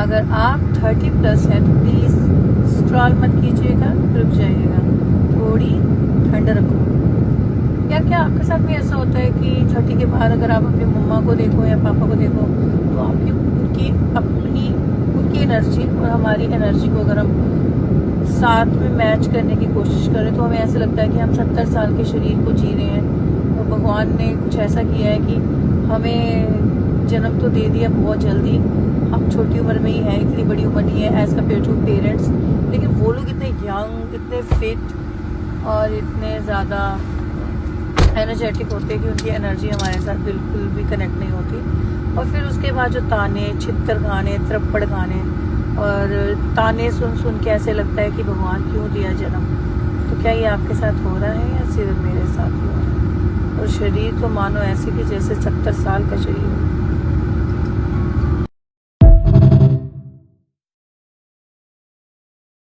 अगर आप 30+ हैं तो प्लीज़ स्क्रॉल मत कीजिएगा, रुक जाइएगा, थोड़ी ठंड रखो। यार क्या आपके साथ भी ऐसा होता है कि 30 के बाद अगर आप अपनी मम्मा को देखो या पापा को देखो तो आपकी उनकी एनर्जी और हमारी एनर्जी को अगर हम साथ में मैच करने की कोशिश करें तो हमें ऐसा लगता है कि हम 70 साल के शरीर को जी रहे हैं। तो भगवान ने कुछ ऐसा किया है कि हमें जन्म तो दे दिया बहुत जल्दी, हम छोटी उम्र में ही हैं, इतनी बड़ी उम्र नहीं है एज़ कम्पेयर टू पेरेंट्स, लेकिन वो लोग इतने यंग, इतने फिट और इतने ज़्यादा एनर्जेटिक होते हैं कि उनकी एनर्जी हमारे साथ बिल्कुल भी कनेक्ट नहीं होती। और फिर उसके बाद जो ताने छित्तर खाने, थप्पड़ खाने और ताने सुन सुन के ऐसे लगता है कि भगवान क्यों दिया जन्म। तो क्या ये आपके साथ हो रहा है या सिर्फ मेरे साथ हो रहा है? और शरीर तो मानो ऐसे कि जैसे 70 साल का शरीर हो।